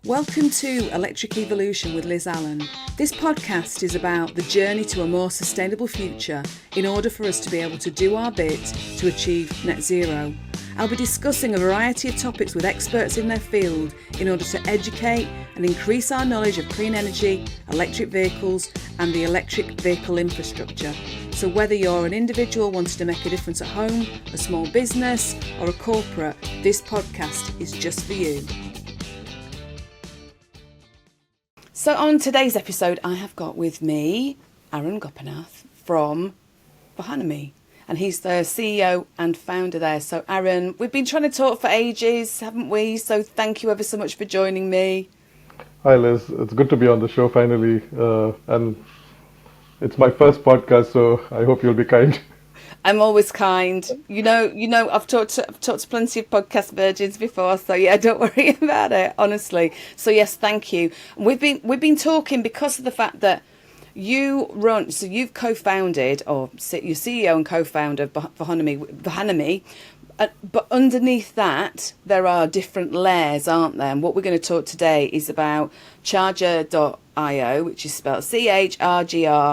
Welcome to Electric Evolution with Liz Allan. This podcast is about the journey to a more sustainable future in order for us to be able to do our bit to achieve net zero. I'll be discussing a variety of topics with experts in their field in order to educate and increase our knowledge of clean energy, electric vehicles and the electric vehicle infrastructure. So whether you're an individual wanting to make a difference at home, a small business or a corporate, this podcast is just for you. So on today's episode, I have got with me Arun Gopinath from Vahanomy, and he's the CEO and founder there. So Arun, we've been trying to talk for ages, haven't we? So thank you ever so much for joining me. Hi Liz, it's good to be on the show finally, and it's my first podcast, so I hope you'll be kind. I'm always kind. You know. I've talked to plenty of podcast virgins before, so yeah, don't worry about it. Honestly. So yes, thank you. We've been talking because of the fact that you've co-founded, or you're CEO and co-founder of Vahanomy, but underneath that there are different layers, aren't there? And what we're going to talk today is about Charger.io, which is spelled CHRGR.io,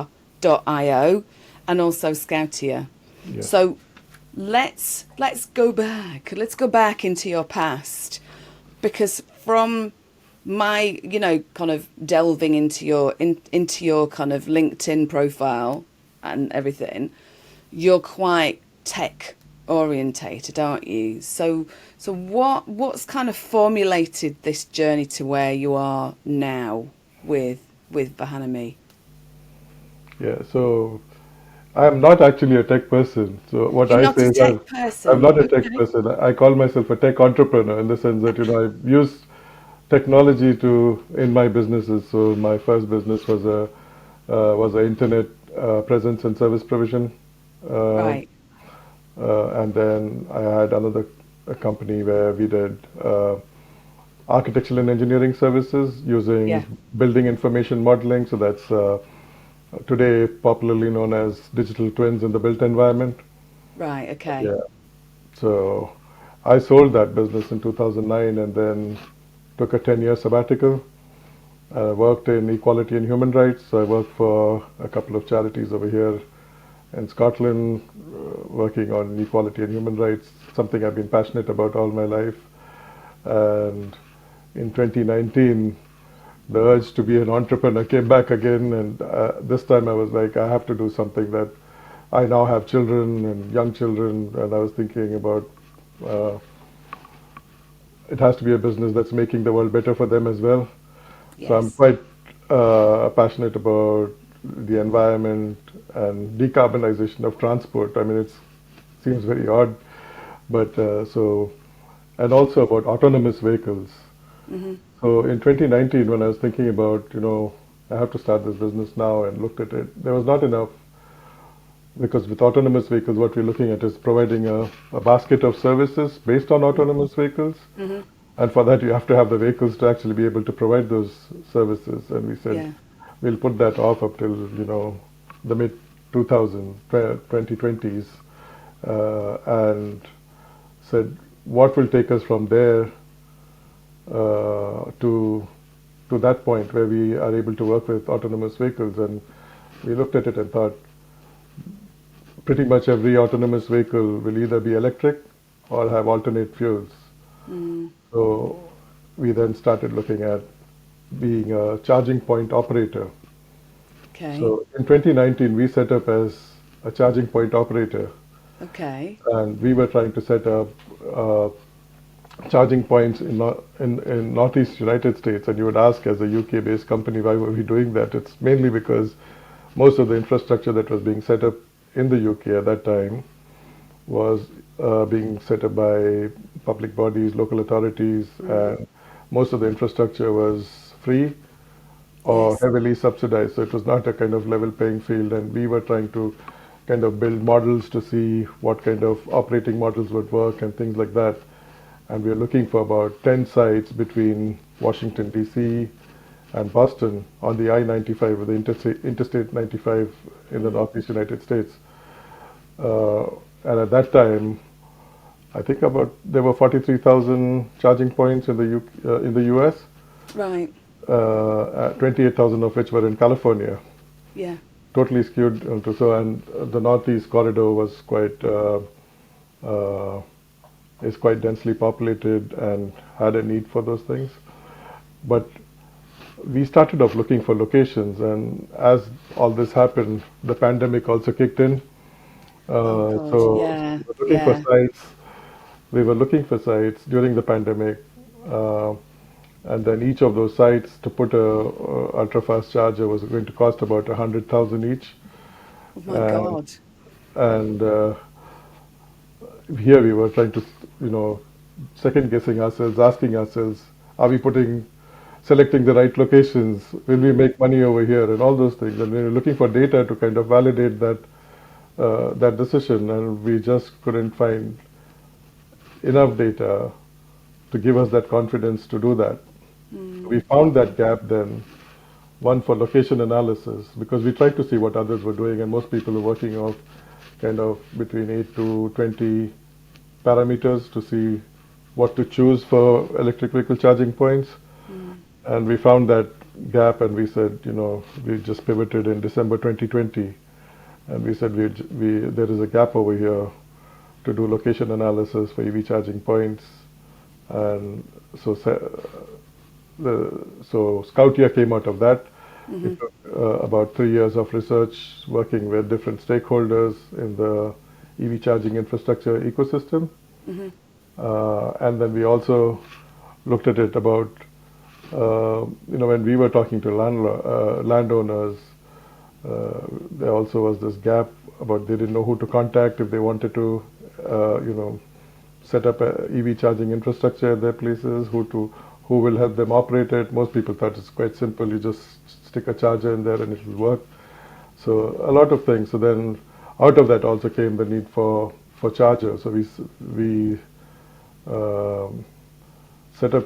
and also Scoutia. Yeah. So let's go back. Let's go back into your past, because from my kind of delving into your kind of LinkedIn profile and everything, you're quite tech orientated, aren't you? So what's kind of formulated this journey to where you are now with Vahanomy? Yeah, so I'm not actually a tech person. So what You're I not say a is tech person. I'm not a tech Okay. person. I call myself a tech entrepreneur in the sense that I've used technology in my businesses. So my first business was a internet presence and service provision, Right. and then I had a company where we did architectural and engineering services using Yeah. building information modeling. So that's today popularly known as digital twins in the built environment. Right. Okay. Yeah. So I sold that business in 2009 and then took a 10-year sabbatical. Worked in equality and human rights. So I worked for a couple of charities over here in Scotland, working on equality and human rights, something I've been passionate about all my life. And in 2019, the urge to be an entrepreneur came back again, and this time I was like, I have to do something that I now have children and young children, and I was thinking about it has to be a business that's making the world better for them as well. Yes. So I'm quite passionate about the environment and decarbonization of transport. I mean, it seems very odd, but and also about autonomous vehicles. Mm-hmm. So in 2019, when I was thinking about, I have to start this business now and looked at it, there was not enough, because with autonomous vehicles, what we're looking at is providing a basket of services based on autonomous vehicles. Mm-hmm. And for that, you have to have the vehicles to actually be able to provide those services. And we said, Yeah. we'll put that off up till, the mid 2020s, and said, what will take us from there to that point where we are able to work with autonomous vehicles. And we looked at it and thought pretty much every autonomous vehicle will either be electric or have alternate fuels. Mm. So we then started looking at being a charging point operator. Okay. So in 2019 we set up as a charging point operator, Okay. and we were trying to set up charging points in Northeast United States. And you would ask, as a UK-based company, why were we doing that? It's mainly because most of the infrastructure that was being set up in the UK at that time was being set up by public bodies, local authorities, and most of the infrastructure was free or Yes. heavily subsidized. So it was not a kind of level playing field, and we were trying to kind of build models to see what kind of operating models would work and things like that. And we are looking for about 10 sites between Washington, D.C. and Boston on the I-95, or the Interstate 95 in the Northeast United States. And at that time, I think there were 43,000 charging points in the US, Right. 28,000 of which were in California. Yeah. Totally skewed into so, and the Northeast corridor was uh, is quite densely populated and had a need for those things. But we started off looking for locations, and as all this happened, the pandemic also kicked in. Oh God. So Yeah. we were looking for Yeah. sites. We were looking for sites during the pandemic, uh, and then each of those sites to put a ultra fast charger was going to cost about 100,000 each. Oh my And God. and here we were trying to, you know, second guessing ourselves, asking ourselves, are we selecting the right locations? Will we make money over here? And all those things. And we were looking for data to kind of validate that decision, and we just couldn't find enough data to give us that confidence to do that. We found that gap then, one for location analysis, because we tried to see what others were doing, and most people are working off kind of between 8 to 20 parameters to see what to choose for electric vehicle charging points. And we found that gap, and we said, you know, we just pivoted in December 2020, and we said there is a gap over here to do location analysis for EV charging points. And so so Scoutia came out of that. It took about 3 years of research working with different stakeholders in the EV charging infrastructure ecosystem. And then we also looked at it about, you know, when we were talking to landowners, there also was this gap about they didn't know who to contact if they wanted to, you know, set up a EV charging infrastructure at their places, who will help them operate it. Most people thought it's quite simple. You just stick a charger in there and it will work. So a lot of things. So then out of that also came the need for chargers. So we set up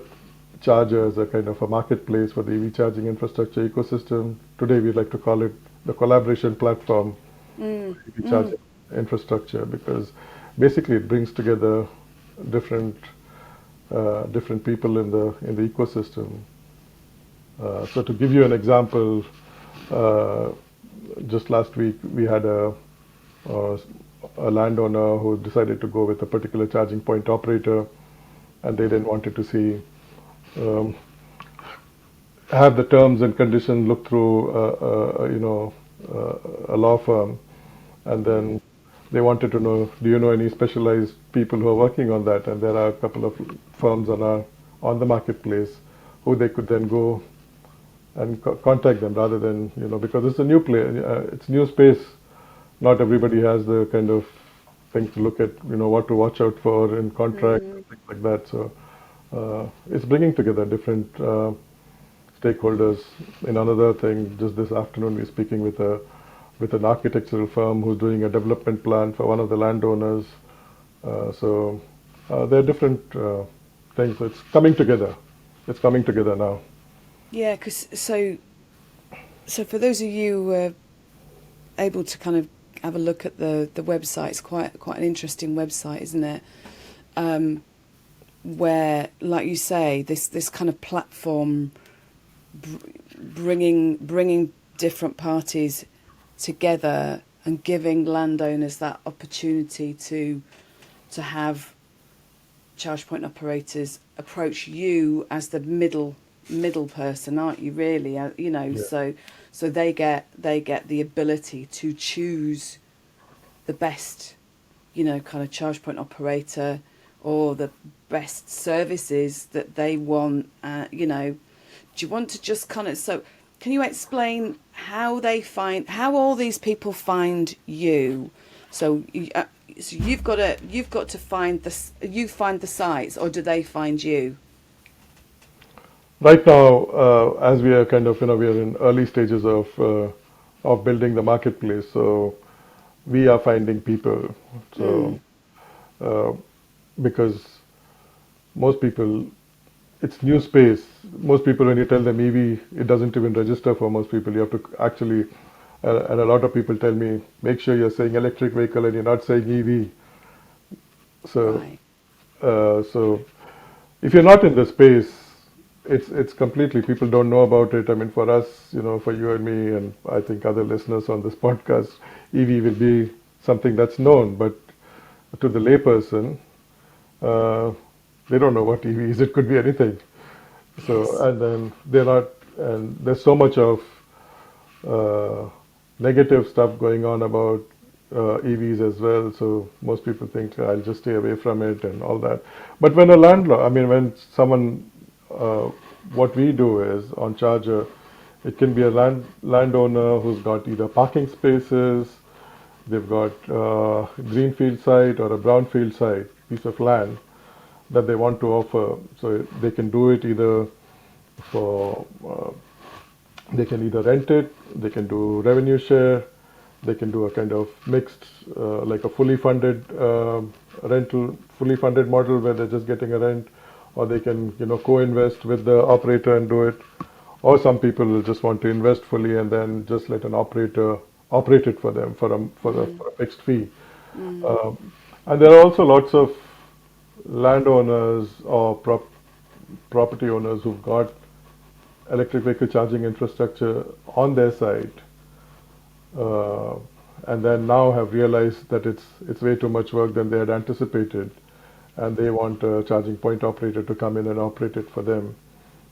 Charger as a kind of a marketplace for the EV charging infrastructure ecosystem. Today we like to call it the collaboration platform for EV charging infrastructure, because basically it brings together different different people in the ecosystem. So to give you an example, just last week we had a landowner who decided to go with a particular charging point operator, and they then wanted to see have the terms and conditions look through you know a law firm, and then they wanted to know, do you know any specialized people who are working on that? And there are a couple of firms on the marketplace who they could then go and contact them, rather than, you know, because it's a new it's new space. Not everybody has the kind of things to look at, you know, what to watch out for in contracts and things like that. So it's bringing together different stakeholders. In another thing, just this afternoon, we're speaking with an architectural firm who's doing a development plan for one of the landowners. So there are different things. It's coming together. It's coming together now. Yeah. Because so for those of you who are able to kind of have a look at the website, it's quite an interesting website, isn't it? Where, like you say, this kind of platform bringing different parties together and giving landowners that opportunity to have charge point operators approach you as the middle person, aren't you? Really, you know. Yeah. So they get the ability to choose the best, you know, kind of charge point operator, or the best services that they want. You know, do you want to just kind of, so can you explain how all these people find you? So you've got to find the sites, or do they find you? Right now, as we are kind of, you know, we are in early stages of building the marketplace. So we are finding people. So uh, because most people, it's new space. Most people, when you tell them EV, it doesn't even register for most people. You have to actually, and a lot of people tell me, make sure you're saying electric vehicle and you're not saying EV. So, Right. so if you're not in the space, it's completely, people don't know about it. I mean, for us, for you and me, and I think other listeners on this podcast, EV will be something that's known, but to the layperson, uh, they don't know what EV is. It could be anything. So, Yes. and then they're not, and there's so much of uh, negative stuff going on about EVs as well. So most people think I'll just stay away from it and all that. But when a landlord, I mean, when someone, uh, what we do is on Charger, it can be a landowner who's got either parking spaces, they've got greenfield site or a brownfield site, piece of land that they want to offer. So they can do it either for they can either rent it, they can do revenue share, they can do a kind of mixed, like a fully funded rental, fully funded model where they're just getting a rent, or they can, co-invest with the operator and do it. Or some people will just want to invest fully and then just let an operator operate it for them for a fixed fee. And there are also lots of landowners or property owners who've got electric vehicle charging infrastructure on their site, uh, and then now have realized that it's way too much work than they had anticipated, and they want a charging point operator to come in and operate it for them,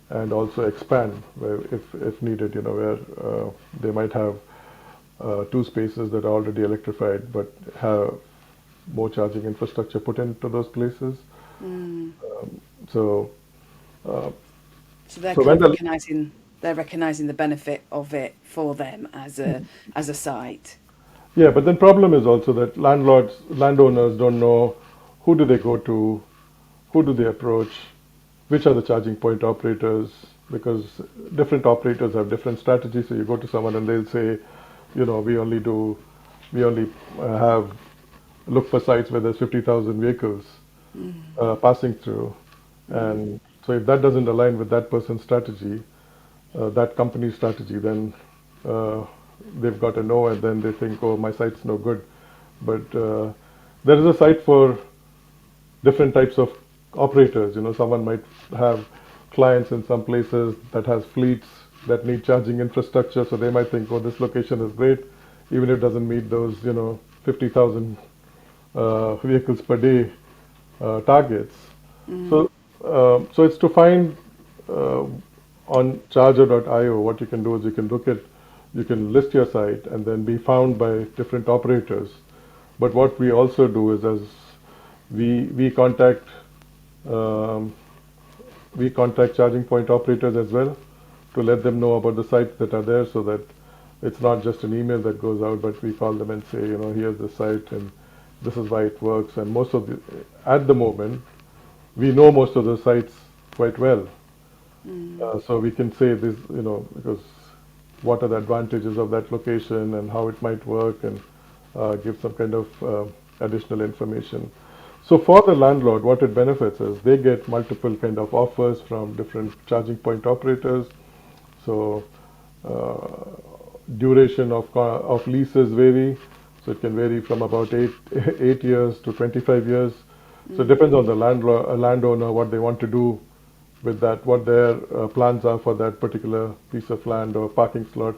and also expand where if needed, where they might have two spaces that are already electrified, but have more charging infrastructure put into those places. So, uh, So they're so kind when of the recognizing the benefit of it for them as a site. Yeah, but then problem is also that landowners don't know who do they go to, who do they approach, which are the charging point operators, because different operators have different strategies. So you go to someone and they'll say, we only have look for sites where there's 50,000 vehicles passing through, and so if that doesn't align with that person's strategy, that company's strategy, then uh, they've got a no, and then they think, oh, my site's no good. But there is a site for different types of operators. Someone might have clients in some places that has fleets that need charging infrastructure, so they might think, oh, this location is great, even if it doesn't meet those, 50,000 vehicles per day targets. So it's to find uh, on charger.io, what you can do is you can list your site and then be found by different operators. But what we also do is, as we contact um, we contact charging point operators as well to let them know about the sites that are there, so that it's not just an email that goes out, but we call them and say, here's the site and this is why it works. And at the moment, we know most of the sites quite well. So we can say this, because what are the advantages of that location and how it might work, and give some kind of additional information. So for the landlord, what it benefits is they get multiple kind of offers from different charging point operators. So duration of leases vary. So it can vary from about 8 years to 25 years. So it depends on the landowner, what they want to do with that, what their plans are for that particular piece of land or parking slot.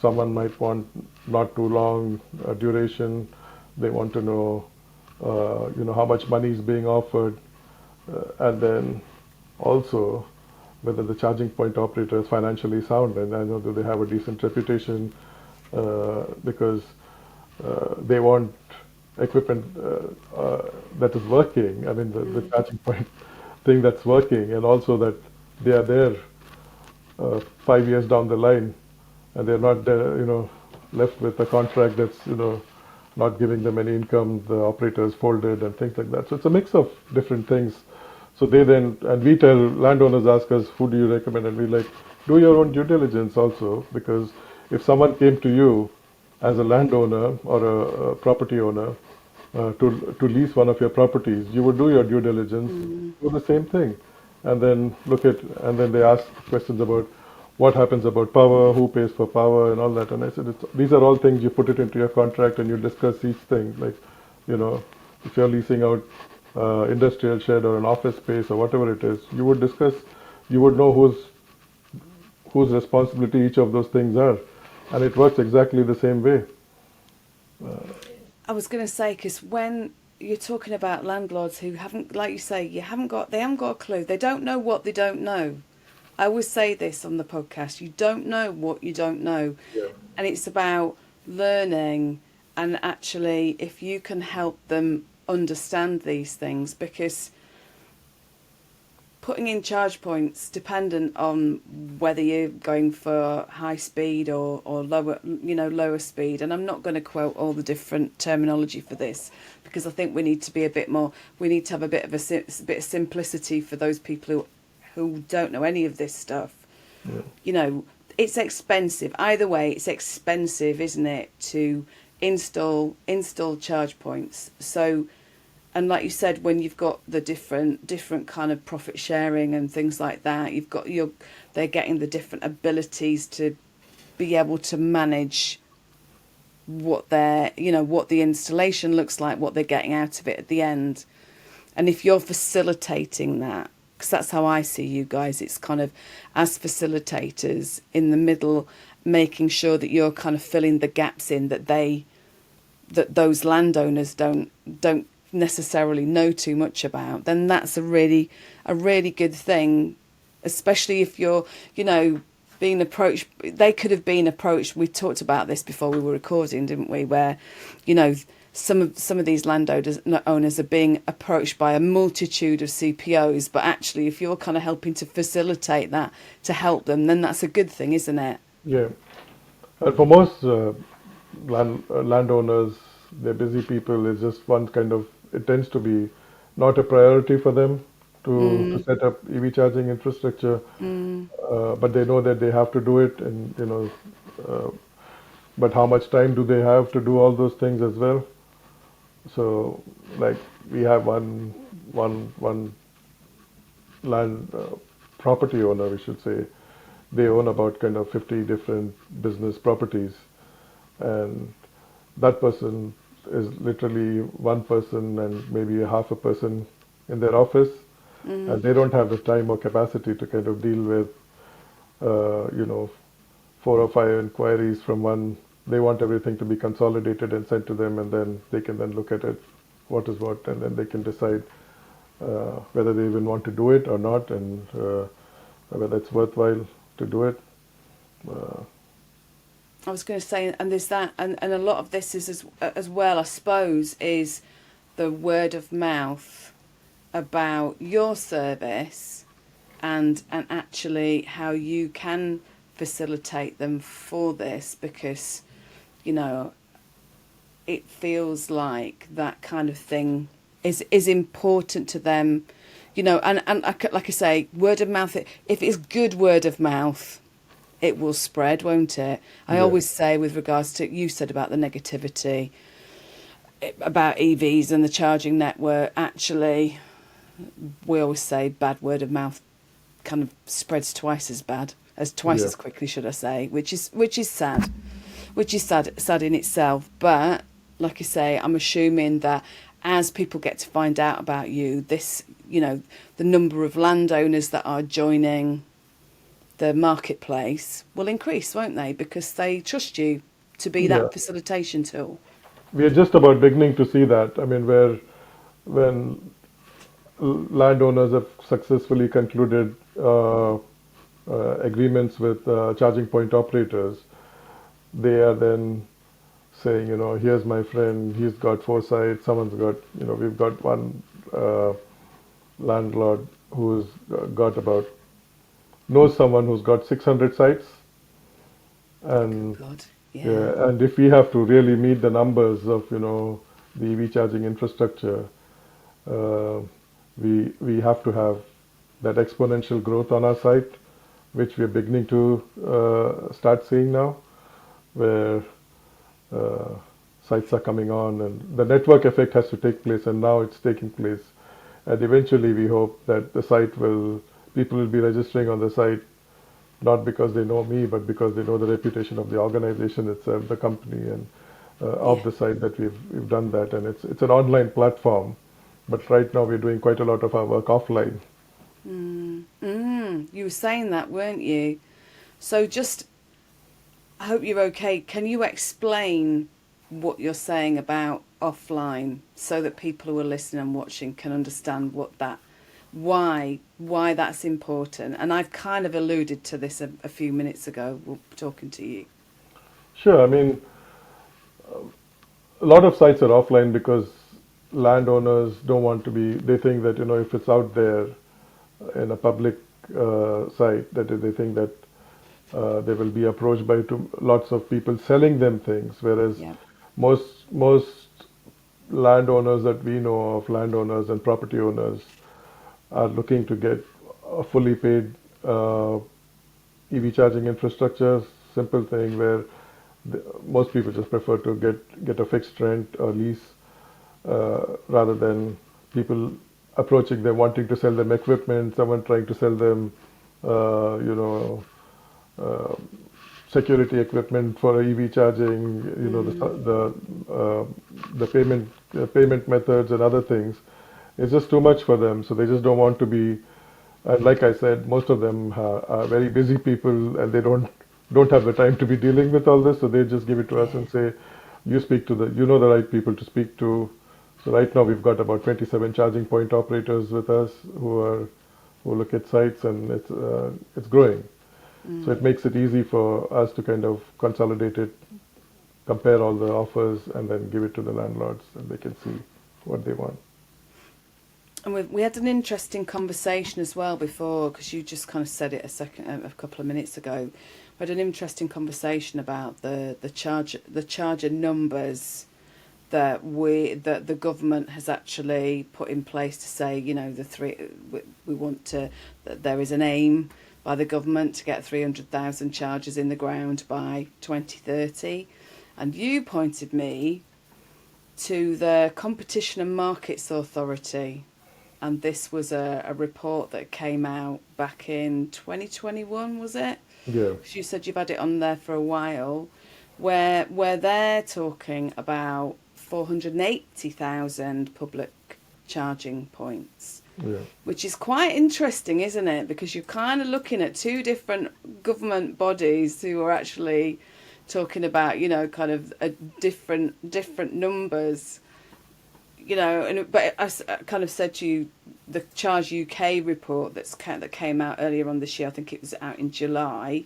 Someone might want not too long duration. They want to know, how much money is being offered, and then also whether the charging point operator is financially sound, and I know that they have a decent reputation, because they want equipment that is working. I mean, the charging point thing that's working, and also that they are there 5 years down the line, and they're not, left with a contract that's, not giving them any income. The operator is folded and things like that. So it's a mix of different things. So and we tell landowners, ask us, who do you recommend? And we like, do your own due diligence also, because if someone came to you as a landowner or a property owner to lease one of your properties, you would do your due diligence, do the same thing, and then and then they ask questions about what happens about power, who pays for power, and all that. And I said, these are all things you put it into your contract and you discuss each thing. Like, if you're leasing out industrial shed or an office space or whatever it is, you would discuss you would know whose responsibility each of those things are, and it works exactly the same way. I was going to say, because when you're talking about landlords who haven't, like you say, they haven't got a clue. They don't know what they don't know. I always say this on the podcast: you don't know what you don't know, Yeah. and it's about learning. And actually, if you can help them understand these things, because putting in charge points dependent on whether you're going for high speed or lower speed, and I'm not going to quote all the different terminology for this, because I think we need to have a bit of simplicity for those people who don't know any of this stuff. Yeah. It's expensive either way. It's expensive, isn't it, to install charge points. So, and like you said, when you've got the different kind of profit sharing and things like that, they're getting the different abilities to be able to manage what what the installation looks like, what they're getting out of it at the end. And if you're facilitating that, because that's how I see you guys, it's kind of as facilitators in the middle, making sure that you're kind of filling the gaps in that those landowners don't necessarily know too much about, then that's a really good thing, especially if you're being approached. They could have been approached. We talked about this before we were recording, didn't we, where some of these landowners are being approached by a multitude of CPOs, but actually if you're kind of helping to facilitate that, to help them, then that's a good thing, isn't it? Yeah. And for most landowners, they're busy people. It's just one kind of, it tends to be not a priority for them to set up EV charging infrastructure, but they know that they have to do it, and but how much time do they have to do all those things as well? So, like, we have one land property owner, we should say. They own about kind of 50 different business properties, and that person is literally one person and maybe a half a person in their office, and they don't have the time or capacity to kind of deal with, 4 or 5 inquiries from one. They want everything to be consolidated and sent to them, and then they can then look at it, what is what, and then they can decide whether they even want to do it or not, and whether it's worthwhile to do it. I was going to say, and there's that, and a lot of this is as well, I suppose, is the word of mouth about your service, and actually how you can facilitate them for this, because it feels like that kind of thing is important to them, and like I say, word of mouth. If it's good word of mouth, it will spread, won't it? I always say, with regards to, you said about the negativity about EVs and the charging network, actually, we always say bad word of mouth kind of spreads twice as quickly, should I say, which is sad. Which is sad in itself. But like I say, I'm assuming that as people get to find out about you, this, the number of landowners that are joining the marketplace will increase, won't they? Because they trust you to be that facilitation tool. We are just about beginning to see that. I mean, when landowners have successfully concluded agreements with charging point operators, they are then saying, here's my friend, he's got 4 sites, someone's got, we've got one landlord who's knows someone who's got 600 sites. And God, and if we have to really meet the numbers of, the EV charging infrastructure, we have to have that exponential growth on our site, which we are beginning to start seeing now, where sites are coming on, and the network effect has to take place, and now it's taking place. And eventually we hope that people will be registering on the site, not because they know me, but because they know the reputation of the organization itself, the company, and of the site that we've done that. And it's an online platform, but right now we're doing quite a lot of our work offline, You were saying that, weren't you? So just, I hope you're okay. Can you explain what you're saying about offline so that people who are listening and watching can understand why that's important? And I've kind of alluded to this a few minutes ago, talking to you. Sure. I mean, a lot of sites are offline because landowners don't want to be, they think that, if it's out there in a public site, that they think that they will be approached by lots of people selling them things, whereas Yeah. most landowners that we know of, landowners and property owners, are looking to get a fully paid EV charging infrastructure, simple thing where most people just prefer to get a fixed rent or lease rather than people approaching them wanting to sell them equipment, someone trying to sell them, you know, uh, security equipment for EV charging, the payment methods and other things. It's just too much for them, so they just don't want to be. And like I said, most of them are very busy people, and they don't have the time to be dealing with all this. So they just give it to us Yeah. and say, "You speak to the right people to speak to." So right now we've got about 27 charging point operators with us who look at sites, and it's growing. So it makes it easy for us to kind of consolidate it, compare all the offers, and then give it to the landlords, and they can see what they want. And we had an interesting conversation as well before, because you just kind of said it a couple of minutes ago. We had an interesting conversation about the charger numbers that the government has actually put in place to say, we want to, that there is an aim by the government to get 300,000 chargers in the ground by 2030. And you pointed me to the Competition and Markets Authority, and this was a report that came out back in 2021, was it? Yeah. Because you said you've had it on there for a while, where they're talking about 480,000 public charging points, Yeah. which is quite interesting, isn't it? Because you're kind of looking at two different government bodies who are actually talking about, kind of a different numbers. But I kind of said to you, the Charge UK report that came out earlier on this year, I think it was out in July.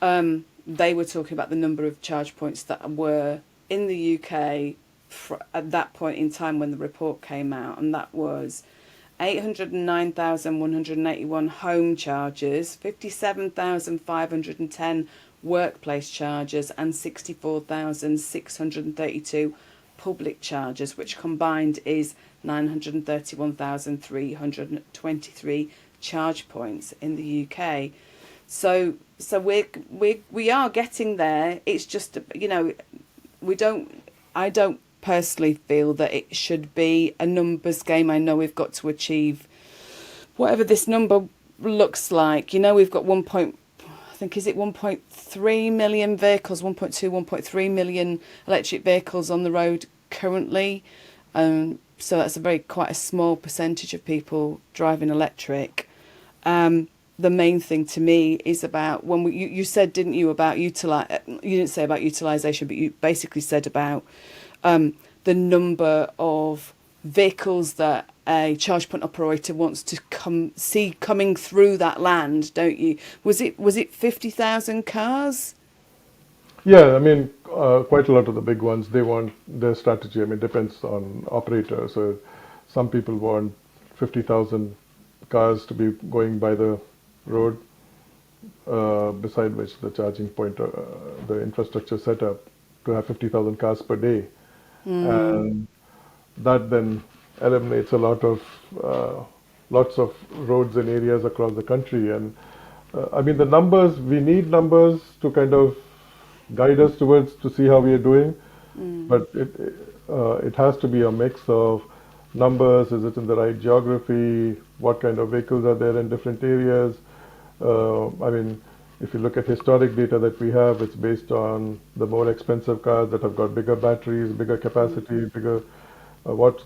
They were talking about the number of charge points that were in the UK at that point in time when the report came out, and that was 809,181 home chargers, 57,510 workplace chargers, and 64,632 public chargers, which combined is 931,323 charge points in the UK. So we are getting there. It's just, I don't personally feel that it should be a numbers game. I know we've got to achieve whatever this number looks like. We've got I think, is it 1.3 million vehicles, 1.2, 1.3 million electric vehicles on the road currently. So that's quite a small percentage of people driving electric. The main thing to me is about you said, didn't you, about you didn't say about utilisation, but you basically said about the number of vehicles that a charge point operator wants to see coming through that land, don't you? Was it 50,000 cars? Yeah, I mean, quite a lot of the big ones, they want their strategy. I mean, it depends on operator. So some people want 50,000 cars to be going by the road, beside which the charging point, the infrastructure set up to have 50,000 cars per day. And that then eliminates a lots of roads and areas across the country. And I mean, we need numbers to kind of guide us towards to see how we are doing, but it has to be a mix of numbers. Is it in the right geography? What kind of vehicles are there in different areas? I mean, if you look at historic data that we have, it's based on the more expensive cars that have got bigger batteries, bigger capacity, bigger. What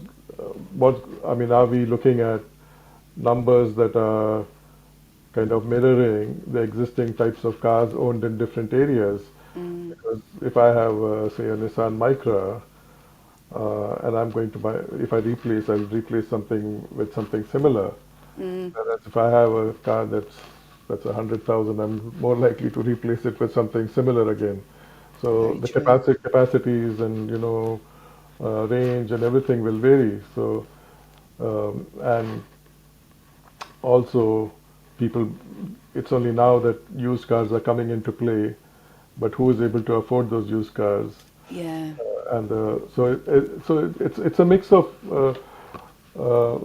I mean, are we looking at numbers that are kind of mirroring the existing types of cars owned in different areas. Because if I have, say, a Nissan Micra, and I'm going to buy, if I replace, I'll replace something with something similar. Whereas if I have a car that's 100,000, I'm more likely to replace it with something similar again. So Very the true. capacities and range and everything will vary. So and also people, it's only now that used cars are coming into play, but who is able to afford those used cars? Yeah. It's a mix of to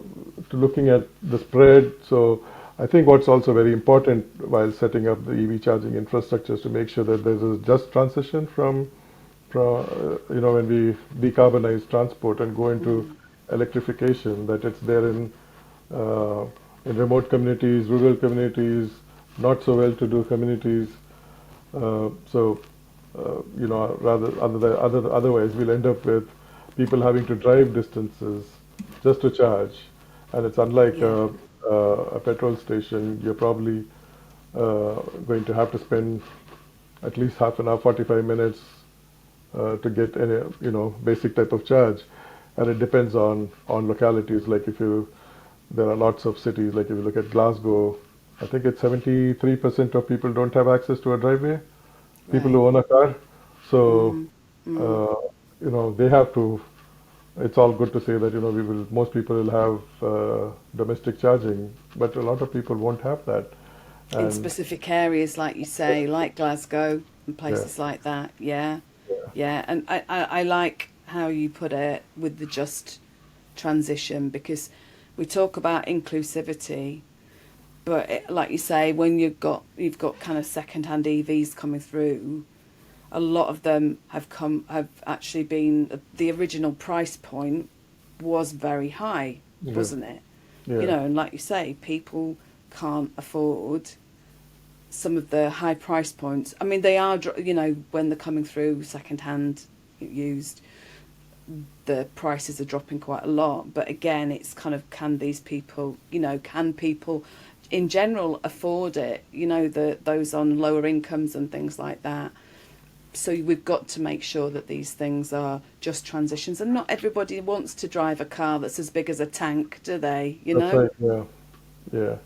looking at the spread. So I think what's also very important while setting up the EV charging infrastructure is to make sure that there's a just transition from when we decarbonize transport and go into electrification, that it's there in remote communities, rural communities, not so well-to-do communities. Otherwise we'll end up with people having to drive distances just to charge, and it's unlike Yeah. a petrol station. You're probably going to have to spend at least half an hour, 45 minutes to get any basic type of charge, and it depends on localities. Like there are lots of cities. Like if you look at Glasgow, I think it's 73% of people don't have access to a driveway. People Right. who own a car, so Mm. Mm. they have to. It's all good to say that most people will have domestic charging, but a lot of people won't have that, In and specific areas, like you say, like Glasgow and yeah, places like that. Yeah. yeah, Yeah. And I like how you put it with the just transition, because we talk about inclusivity, but like you say, when you've got kind of second-hand EVs coming through, a lot of them have actually been, the original price point was very high, yeah, wasn't it? yeah, And like you say, people can't afford some of the high price points. I mean, they are, when they're coming through second hand used, the prices are dropping quite a lot. But again, it's kind of, can these people, can people in general afford it? Those on lower incomes and things like that. So we've got to make sure that these things are just transitions, and not everybody wants to drive a car that's as big as a tank, do they? that's right, yeah,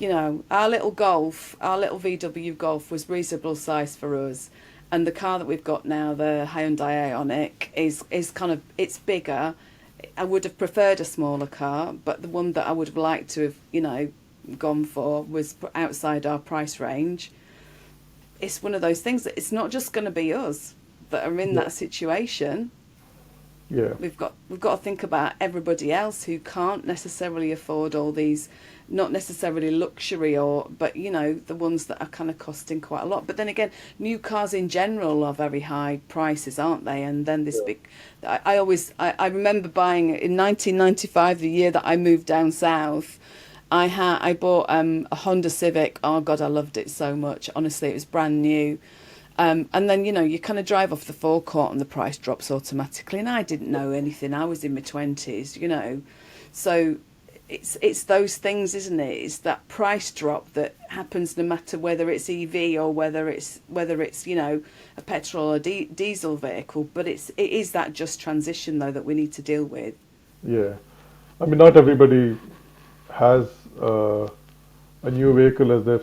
yeah, Our little Golf, our little VW Golf was reasonable size for us, and the car that we've got now, the Hyundai Ioniq, is kind of, it's bigger. I would have preferred a smaller car, but the one that I would have liked to have, gone for was outside our price range. It's one of those things that it's not just going to be us that are in yeah, that situation. yeah, We've got to think about everybody else who can't necessarily afford all these, not necessarily luxury, but the ones that are kind of costing quite a lot. But then again, new cars in general are very high prices, aren't they? And then this yeah, big, I remember buying in 1995, the year that I moved down south. I bought a Honda Civic. Oh God, I loved it so much. Honestly, it was brand new. And then you kind of drive off the forecourt and the price drops automatically. And I didn't know anything. I was in my 20s. So it's those things, isn't it? It's that price drop that happens no matter whether it's EV or whether it's a petrol or diesel vehicle. But it is that just transition though that we need to deal with. yeah. I mean, not everybody has a new vehicle as their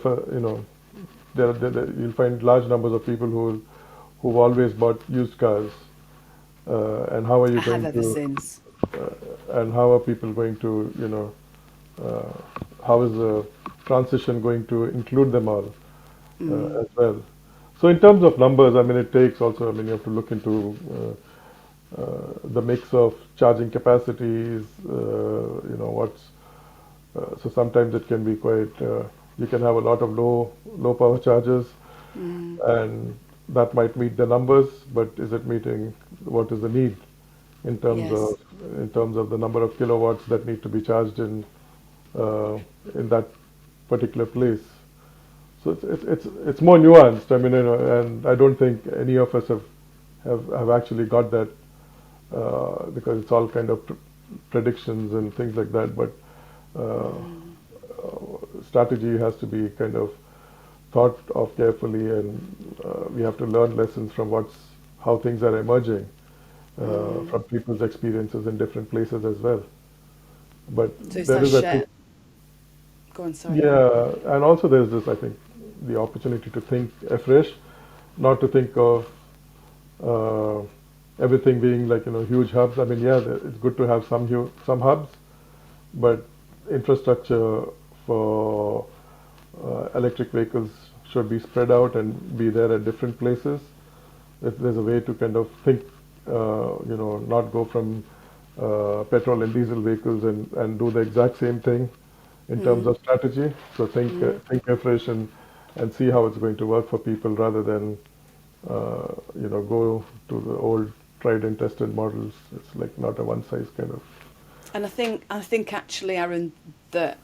you'll find large numbers of people who've always bought used cars, and how are you I have going ever to since. and how are people going to how is the transition going to include them all as well. So in terms of numbers, I mean, it takes also, I mean, you have to look into the mix of charging capacities, what's so sometimes it can be quite, you can have a lot of low power chargers, and that might meet the numbers, but is it meeting what is the need in terms Yes. of the number of kilowatts that need to be charged in that particular place? So it's more nuanced. I mean, and I don't think any of us have actually got that, because it's all kind of predictions and things like that. But strategy has to be kind of thought of carefully, and we have to learn lessons from how things are emerging from people's experiences in different places as well. But So it's there that is a share. Go on, sorry. yeah, and also there's this, I think, the opportunity to think afresh, not to think of uh, everything being like huge hubs. I mean, yeah, it's good to have some hubs, but infrastructure for electric vehicles should be spread out and be there at different places. If there's a way to kind of think, not go from petrol and diesel vehicles and do the exact same thing in terms of strategy. So think afresh and see how it's going to work for people rather than go to the old tried and tested models. It's like not a one size kind of. And I think actually, Aaron, that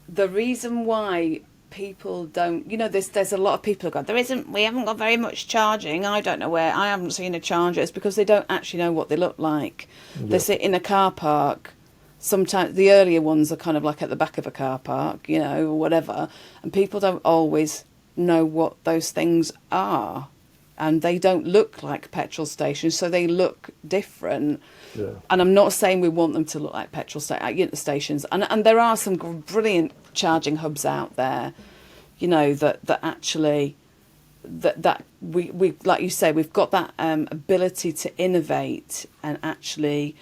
the reason why people don't, there's a lot of people who go, we haven't got very much charging. I don't know where, I haven't seen a charger. It's because they don't actually know what they look like. They sit in a car park. Sometimes the earlier ones are kind of like at the back of a car park, or whatever. And people don't always know what those things are. And they don't look like petrol stations, so they look different. Yeah. And I'm not saying we want them to look like petrol stations. And there are some brilliant charging hubs out there, that actually that we like you say, we've got that ability to innovate and actually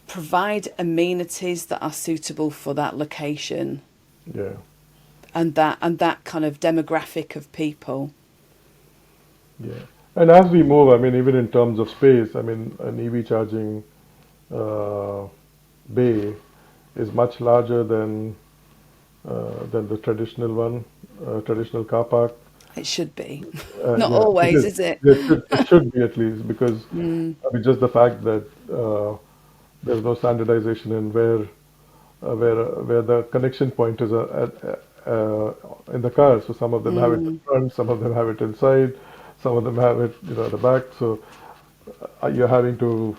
provide amenities that are suitable for that location. Yeah. And that kind of demographic of people. Yeah. And as we move, I mean, even in terms of space, I mean, an EV charging bay is much larger than the traditional car park. It should be. Not Yeah, always, is it? It should be at least because I mean, just the fact that there's no standardization in where the connection point is in the car. So some of them have it in front, some of them have it inside, some of them have it at the back. So you're having to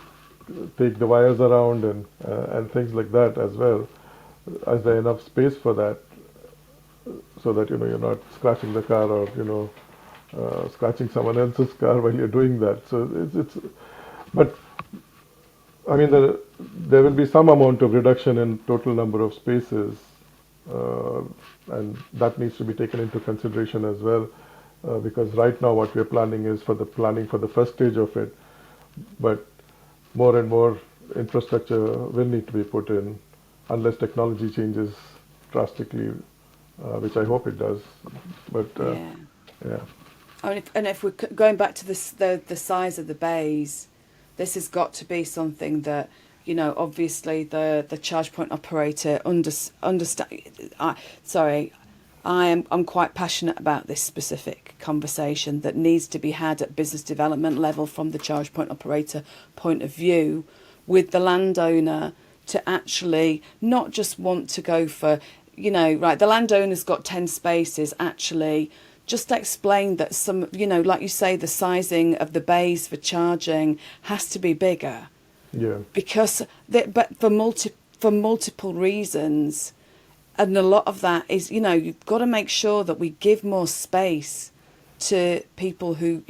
take the wires around and things like that as well. Is there enough space for that so that you're not scratching the car or scratching someone else's car while you're doing that? So but I mean there will be some amount of reduction in total number of spaces, and that needs to be taken into consideration as well, because right now what we're planning is for the first stage of it, but more and more infrastructure will need to be put in unless technology changes drastically, which I hope it does. But yeah. And if we're going back to the size of the bays, this has got to be something that obviously the charge point operator understand. I'm quite passionate about this specific conversation that needs to be had at business development level from the charge point operator point of view, with the landowner to actually not just want to go for, right, the landowner's got 10 spaces, actually just explain that some, like you say, the sizing of the bays for charging has to be bigger. Yeah. Because, but for multiple reasons, and a lot of that is, you've got to make sure that we give more space to people who,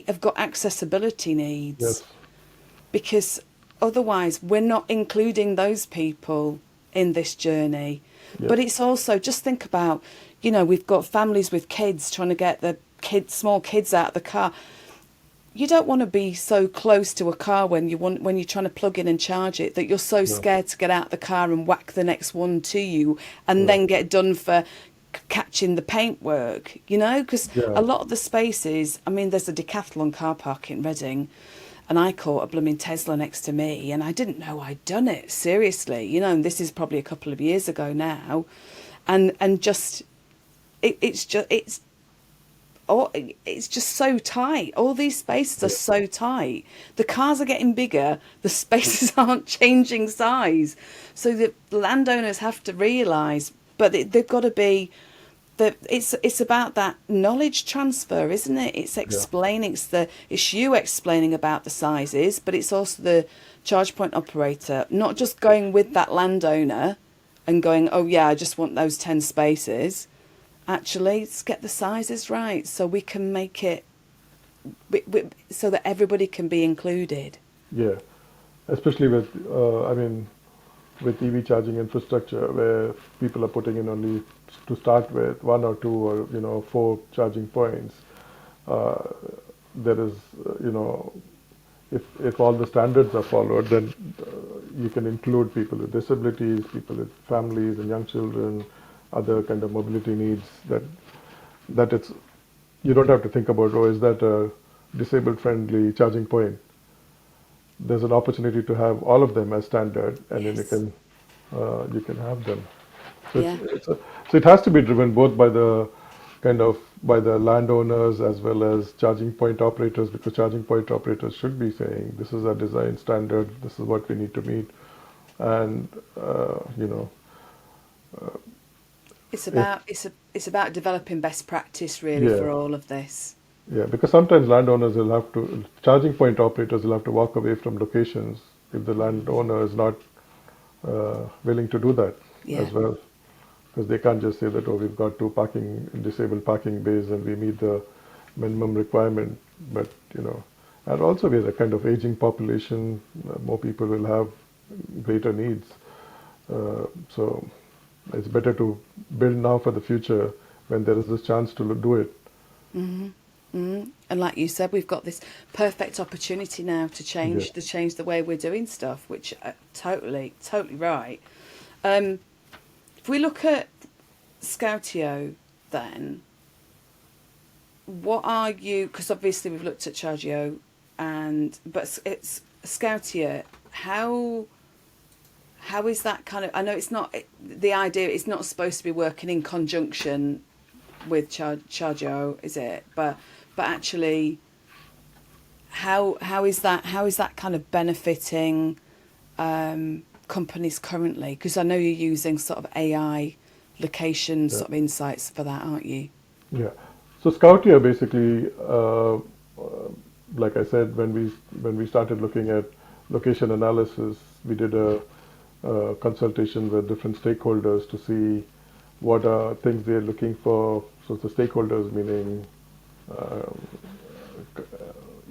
have got accessibility needs. Yes. Because otherwise we're not including those people in this journey. Yeah. But it's also, just think about, we've got families with kids trying to get the small kids out of the car. You don't want to be so close to a car when you're trying to plug in and charge it that you're so scared to get out of the car and whack the next one to you and then get done for catching the paintwork, because a lot of the spaces, I mean, there's a Decathlon car park in Reading, and I caught a blooming Tesla next to me, and I didn't know I'd done it, seriously, and this is probably a couple of years ago now, and just it's just so tight. All these spaces are so tight. The cars are getting bigger. The spaces aren't changing size. So the landowners have to realise, but they've got to be, that it's about that knowledge transfer, isn't it? It's explaining, it's you explaining about the sizes, but it's also the charge point operator, not just going with that landowner and going, oh yeah, I just want those 10 spaces. Actually, let's get the sizes right so we can make it so that everybody can be included. Yeah, especially with, with EV charging infrastructure, where people are putting in only to start with one or two or four charging points. There is, if all the standards are followed, then you can include people with disabilities, people with families and young children, other kind of mobility needs. That it's you don't have to think about, oh, is that a disabled friendly charging point? There's an opportunity to have all of them as standard, and then Yes. you can have them. So Yeah. so it has to be driven both by the by the landowners as well as charging point operators, because charging point operators should be saying this is our design standard, this is what we need to meet, and It's if about it's about developing best practice really yeah for all of this. yeah because sometimes landowners will have to charging point operators will have to walk away from locations if the landowner is not willing to do that Yeah. as well. Because they can't just say that, oh, we've got two disabled parking bays and we meet the minimum requirement. But, and also we have a kind of aging population, more people will have greater needs. So it's better to build now for the future when there is this chance to do it. And like you said, we've got this perfect opportunity now to Yeah. change the way we're doing stuff, which totally right. If we look at Scoutia, then what are you? Because obviously we've looked at Chargio, but it's Scoutia. How is that kind of? I know it's not the idea. It's not supposed to be working in conjunction with Chargio, is it? But actually, how is that kind of benefiting companies currently? Because I know you're using sort of AI location Yeah. sort of insights for that, aren't you? Yeah. So Scoutia basically, like I said, when we started looking at location analysis, we did a consultation with different stakeholders to see what are things they're looking for. So the stakeholders meaning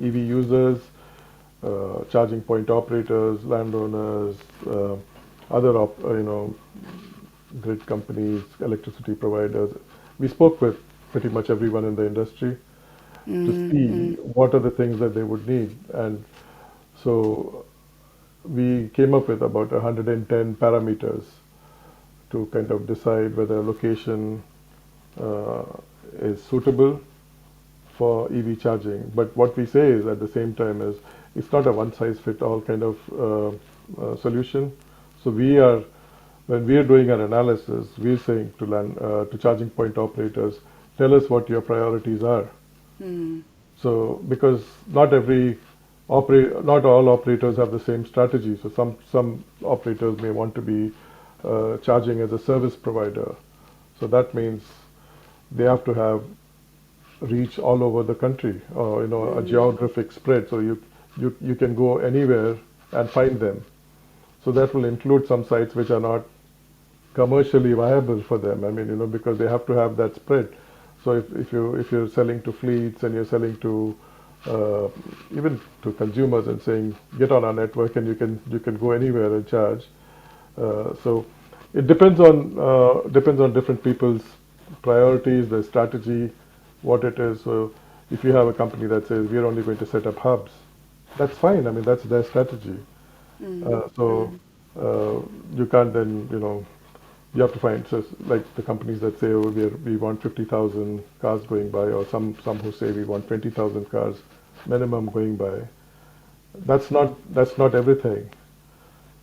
EV users, charging point operators, landowners, other grid companies, electricity providers. We spoke with pretty much everyone in the industry to see what are the things that they would need. And so we came up with about 110 parameters to kind of decide whether a location is suitable for EV charging. But what we say is at the same time is it's not a one-size-fits-all kind of solution. So when we are doing our analysis, we're saying to charging point operators, tell us what your priorities are. So because not all operators have the same strategy. So some operators may want to be charging as a service provider. So that means they have to have reach all over the country, or a geographic spread. So you can go anywhere and find them. So that will include some sites which are not commercially viable for them. I mean, because they have to have that spread. So if you're selling to fleets and you're selling to even to consumers and saying get on our network and you can go anywhere and charge. So it depends on different people's priorities, their strategy, what it is. So if you have a company that says we're only going to set up hubs, that's fine. I mean, that's their strategy. You can't then, you have to find, so like the companies that say, oh, we want 50,000 cars going by, or some who say we want 20,000 cars minimum going by. That's not everything.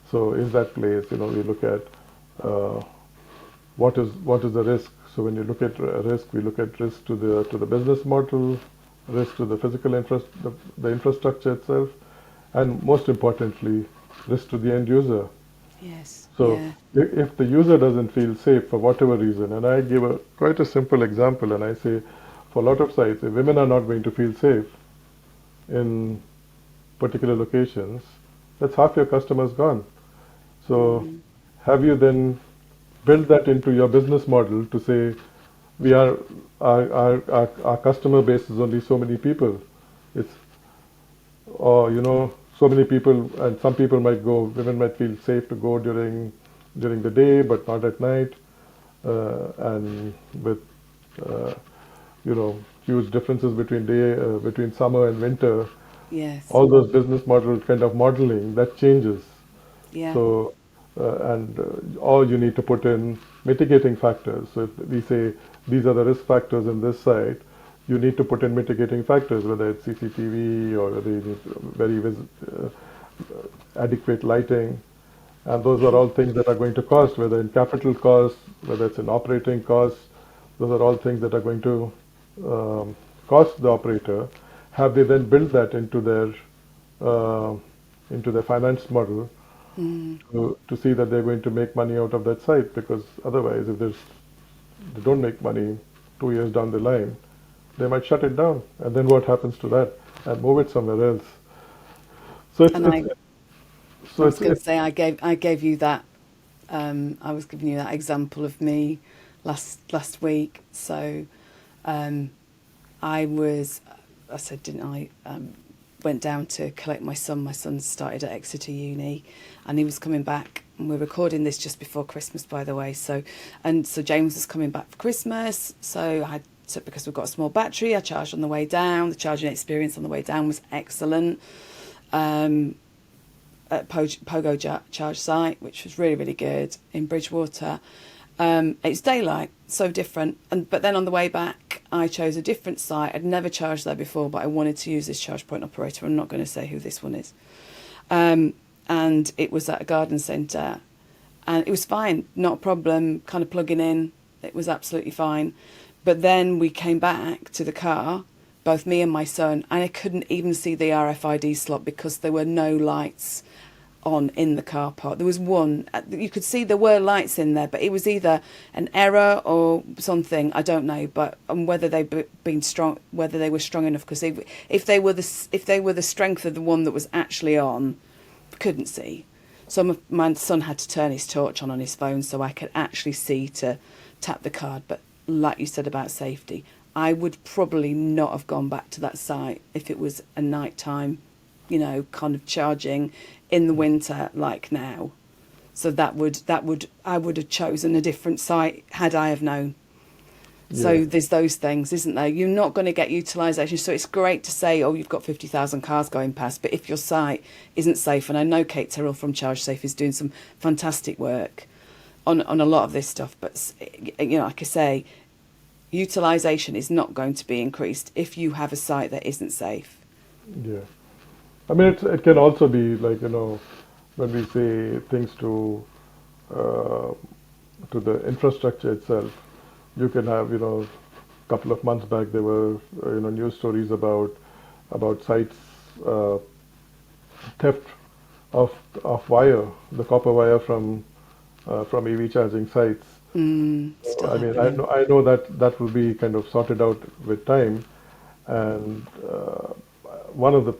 So in that place, we look at what is the risk. So when you look at risk, we look at risk to the business model, risk to the physical the infrastructure itself, and most importantly, risk to the end user. Yes. So Yeah. if the user doesn't feel safe for whatever reason, and I give quite a simple example, and I say for a lot of sites, if women are not going to feel safe in particular locations, that's half your customers gone. So have you then build that into your business model to say, we are, our customer base is only so many people. It's, or, so many people, and some people might go, women might feel safe to go during the day, but not at night. And with, uh, huge differences between summer and winter, Yes. all those business model kind of modeling, that changes. Yeah. So, or you need to put in mitigating factors. So if we say these are the risk factors in this site, you need to put in mitigating factors, whether it's CCTV or whether you need adequate lighting. And those are all things that are going to cost, whether in capital costs, whether it's in operating costs. Those are all things that are going to cost the operator. Have they then built that uh, into their finance model to see that they're going to make money out of that site? Because otherwise, if they don't make money 2 years down the line, they might shut it down. And then what happens to that? And move it somewhere else. So it's And it's I so was it's, going to it's say, I gave you that. I was giving you that example of me last week. So, I said, didn't I? Went down to collect my son. My son started at Exeter Uni, and he was coming back. And we're recording this just before Christmas, by the way. So James was coming back for Christmas. So because we've got a small battery, I charged on the way down. The charging experience on the way down was excellent. At Pogo charge site, which was really, really good in Bridgewater. It's daylight, so different. But then on the way back, I chose a different site. I'd never charged there before, but I wanted to use this charge point operator. I'm not going to say who this one is. And it was at a garden centre. And it was fine, not a problem, kind of plugging in. It was absolutely fine. But then we came back to the car, both me and my son, and I couldn't even see the RFID slot because there were no lights on in the car park. There was one, you could see there were lights in there, but it was either an error or something, I don't know. But whether whether they were strong enough, because if they were the strength of the one that was actually on, couldn't see. So my son had to turn his torch on his phone so I could actually see to tap the card. But like you said about safety, I would probably not have gone back to that site if it was a nighttime, kind of charging in the winter like now. So I would have chosen a different site had I have known. So yeah. there's those things, isn't there? You're not going to get utilisation. So it's great to say, oh, you've got 50,000 cars going past, but if your site isn't safe, and I know Kate Terrell from Charge Safe is doing some fantastic work on a lot of this stuff, but like I say, utilisation is not going to be increased if you have a site that isn't safe. Yeah. I mean, it can also be like, when we say things uh, to the infrastructure itself, you can have, a couple of months back there were, news stories about sites theft of wire, the copper wire from EV charging sites. Still I mean, I happening. know I know that will be kind of sorted out with time, and one of the,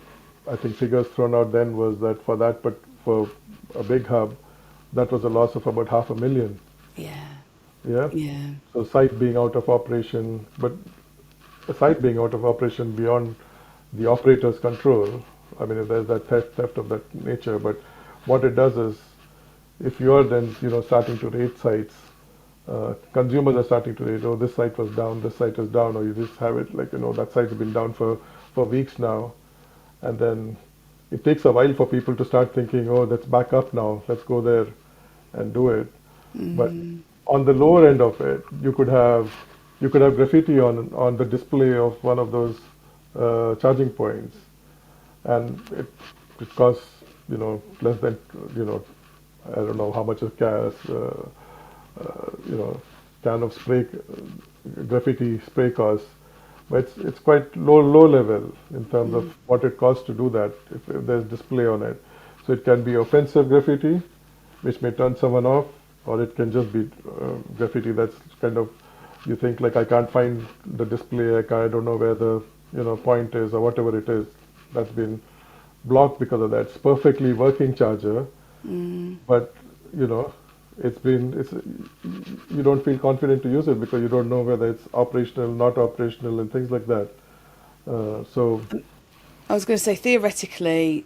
I think, figures thrown out then was that but for a big hub, that was a loss of about 500,000. Yeah, Yeah. yeah, So site being out of operation, but a site being out of operation beyond the operator's control. I mean, if there's that theft of that nature, but what it does is, if you are then starting to rate sites, consumers are starting to rate, oh, this site was down, this site is down, or you just have it like, that site has been down for weeks now, and then it takes a while for people to start thinking, oh, that's back up now, let's go there and do it. But on the lower end of it, you could have graffiti on the display of one of those charging points, and it costs less than I don't know how much a can of spray graffiti spray costs, but it's quite low level in terms of what it costs to do that if there's display on it. So it can be offensive graffiti, which may turn someone off, or it can just be graffiti that's kind of, you think like, I can't find the display, I don't know where the point is, or whatever it is that's been blocked because of that. It's perfectly working charger, but it's you don't feel confident to use it because you don't know whether it's operational, not operational, and things like that. So I was going to say theoretically,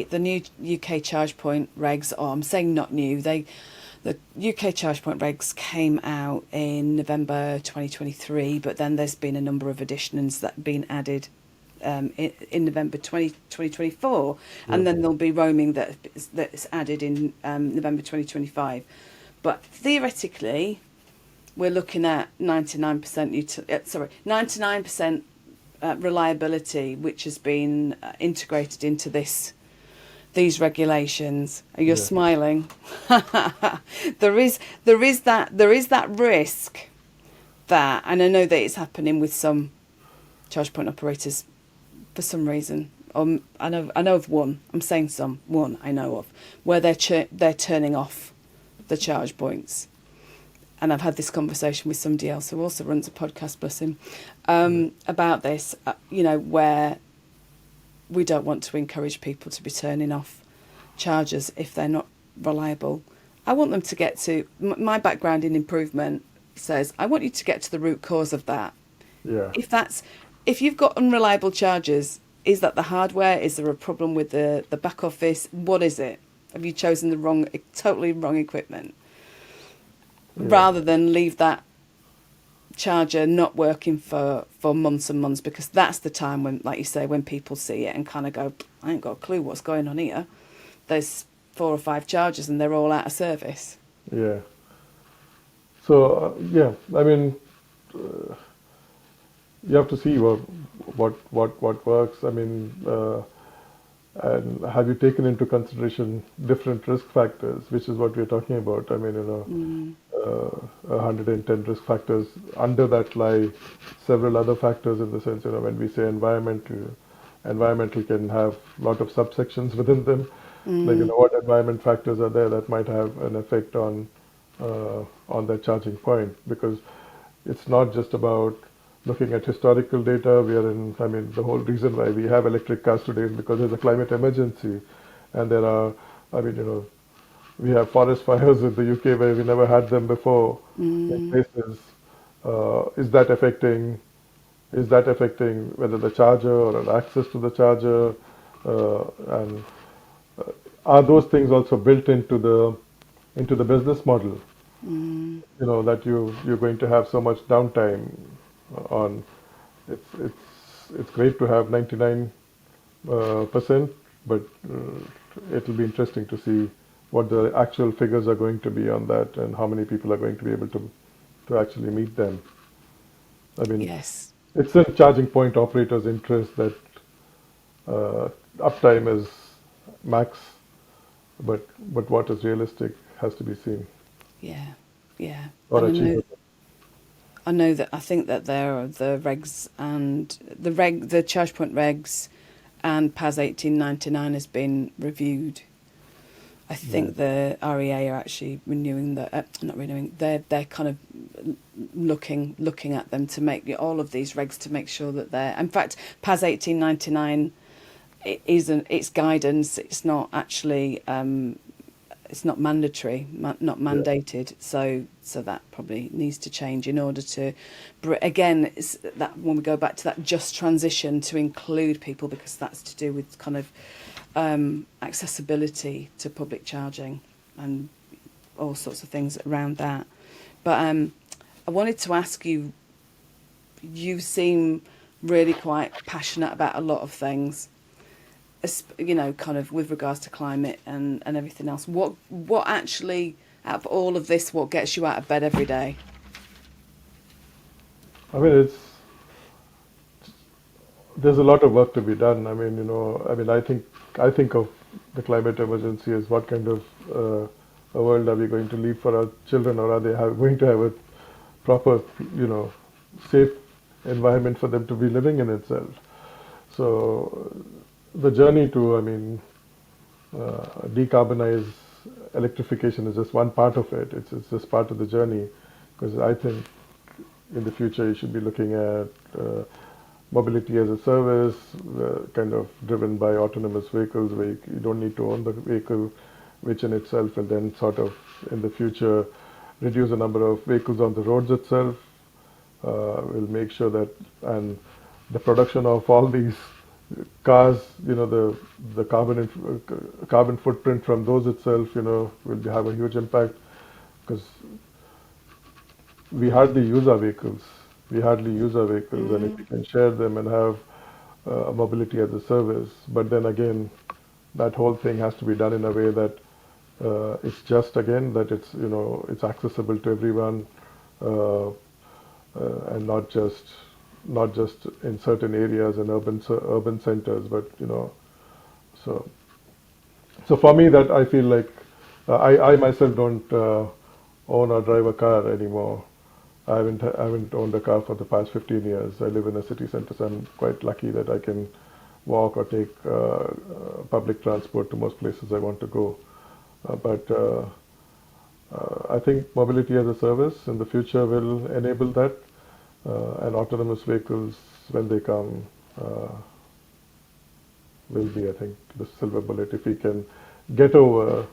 the new UK charge point regs, or I'm saying not new, the UK charge point regs came out in November 2023, but then there's been a number of additions that have been added in November 2024, and then there'll be roaming that's added in November 2025. But theoretically, we're looking at 99% reliability, which has been integrated into these regulations. You're yeah, smiling. there is that risk that, and I know that it's happening with some charge point operators for some reason. I know of one. I'm saying one I know of where they're turning off the charge points. And I've had this conversation with somebody else who also runs a podcast, bless him, about this, where we don't want to encourage people to be turning off chargers if they're not reliable. I want them to get to, my background in improvement says, I want you to get to the root cause of that. yeah. If you've got unreliable chargers, is that the hardware? Is there a problem with the back office? What is it? Have you chosen the totally wrong equipment? Rather than leave that charger not working for months and months, because that's the time when, like you say, when people see it and kind of go, I ain't got a clue what's going on here. There's 4 or 5 chargers and they're all out of service. Yeah. So I mean, you have to see what works. I mean, and have you taken into consideration different risk factors, which is what we're talking about. I mean, 110 risk factors. Under that lie several other factors in the sense, when we say environmental can have a lot of subsections within them. Like, what environment factors are there that might have an effect on that charging point, because it's not just about looking at historical data. The whole reason why we have electric cars today is because there's a climate emergency, and there are, we have forest fires in the UK where we never had them before in places. Is that affecting whether the charger or access to the charger, and are those things also built into the business model? That you're going to have so much downtime on. It's great to have 99%, but it'll be interesting to see what the actual figures are going to be on that and how many people are going to be able to actually meet them. I mean, Yes. it's in charging point operators' interest that uptime is max, but what is realistic has to be seen Yeah. or And achievable. I think that there are the regs and the charge point regs and PAS 1899 has been reviewed. I think the REA are actually renewing not renewing. They're kind of looking at them to make all of these regs to make sure that they're. In fact, PAS 1899 it's guidance. It's not actually. It's not mandatory, not mandated. So that probably needs to change in order to. Again, it's that when we go back to that just transition to include people, because that's to do with kind of. Accessibility to public charging and all sorts of things around that. But I wanted to ask you, you seem really quite passionate about a lot of things, kind of with regards to climate and everything else. What actually, out of all of this, what gets you out of bed every day? I mean, there's a lot of work to be done. I think of the climate emergency as what kind of a world are we going to leave for our children, or are they going to have a proper, safe environment for them to be living in itself? So the journey to, decarbonize electrification is just one part of it. It's just part of the journey, because I think in the future you should be looking at mobility as a service, kind of driven by autonomous vehicles, where you don't need to own the vehicle, which in itself will then sort of in the future reduce the number of vehicles on the roads itself. We'll make sure that, and the production of all these cars, the carbon footprint from those itself, will have a huge impact, because we hardly use our vehicles. And if we can share them and have mobility as a service, but then again, that whole thing has to be done in a way that it's just, again, that it's accessible to everyone, and not just in certain areas and urban centers, but so for me, that I feel like I myself don't own or drive a car anymore. I haven't owned a car for the past 15 years. I live in a city center, so I'm quite lucky that I can walk or take public transport to most places I want to go. But I think mobility as a service in the future will enable that, and autonomous vehicles, when they come, will be, I think, the silver bullet. If we can get over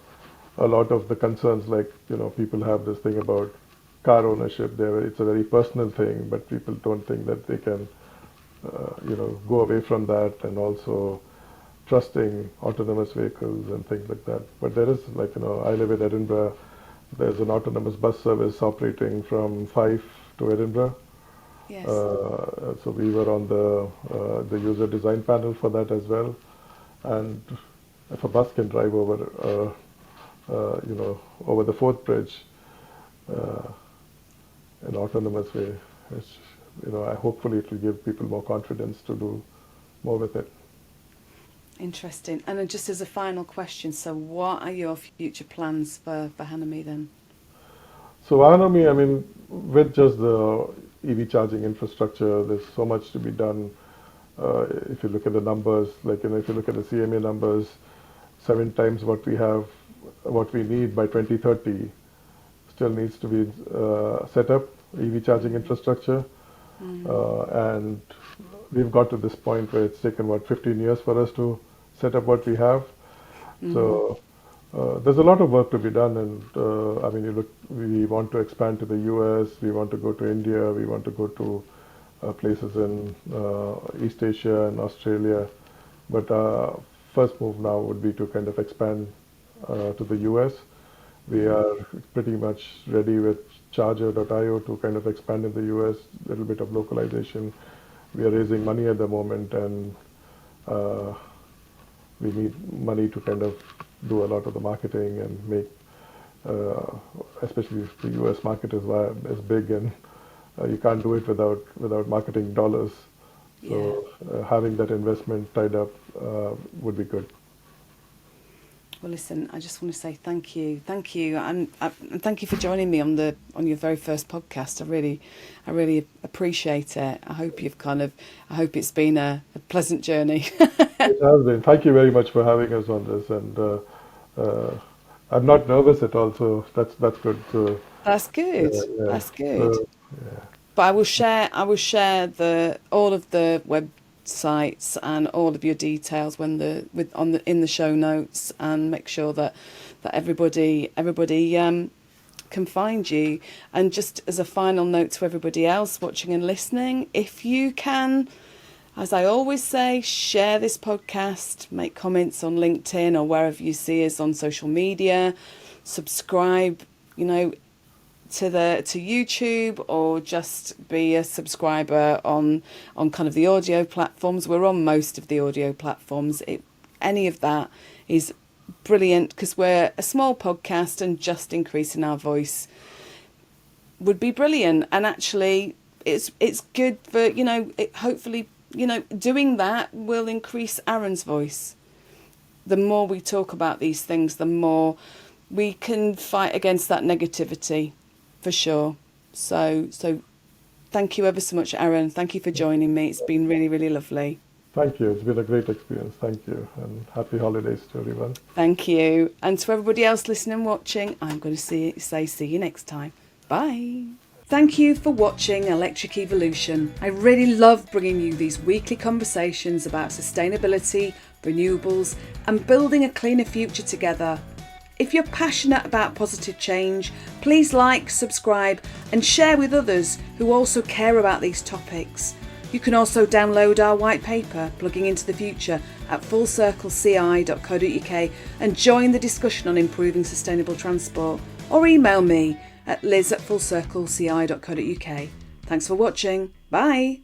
a lot of the concerns, like people have this thing about car ownership. It's a very personal thing, but people don't think that they can go away from that, and also trusting autonomous vehicles and things like that. But there is, I live in Edinburgh. There's an autonomous bus service operating from Fife to Edinburgh. Yes. So we were on the user design panel for that as well. And if a bus can drive over, over the Forth Bridge, in autonomous way, hopefully it will give people more confidence to do more with it. Interesting. And then just as a final question, so what are your future plans for Vahanomy then? So Vahanomy, with just the EV charging infrastructure, there's so much to be done. If you look at the numbers, if you look at the CMA numbers, 7 times what we need by 2030 still needs to be set up, EV charging infrastructure. And we've got to this point where it's taken, 15 years for us to set up what we have. So there's a lot of work to be done, and we want to expand to the US, we want to go to India, we want to go to places in East Asia and Australia. But first move now would be to kind of expand to the US. We are pretty much ready with Charger.io to kind of expand in the US, a little bit of localization. We are raising money at the moment, and we need money to kind of do a lot of the marketing and make, especially if the US market is big, and you can't do it without marketing dollars. So having that investment tied up would be good. Well, listen, I just want to say thank you, and thank you for joining me on your very first podcast. I really appreciate it. I hope it's been a pleasant journey. It has been. Thank you very much for having us on this, and I'm not nervous at all, so that's good. So, That's good. That's good. So, yeah. But I will share all of the websites and all of your details in the show notes, and make sure that everybody can find you. And just as a final note to everybody else watching and listening, if you can, as I always say, share this podcast, make comments on LinkedIn or wherever you see us on social media, subscribe, to YouTube, or just be a subscriber on kind of the audio platforms. We're on most of the audio platforms. Any of that is brilliant, because we're a small podcast, and just increasing our voice would be brilliant. And actually it's good for, hopefully, doing that will increase Arun's voice. The more we talk about these things, the more we can fight against that negativity, for sure. So thank you ever so much, Arun. Thank you for joining me. It's been really, really lovely. Thank you. It's been a great experience. Thank you. And happy holidays to everyone. Thank you. And to everybody else listening and watching, I'm going to see you next time. Bye. Thank you for watching Electric Evolution. I really love bringing you these weekly conversations about sustainability, renewables, and building a cleaner future together. If you're passionate about positive change, please like, subscribe and share with others who also care about these topics. You can also download our white paper, Plugging into the Future, at fullcircleci.co.uk and join the discussion on improving sustainable transport, or email me at liz@fullcircleci.co.uk. Thanks for watching. Bye.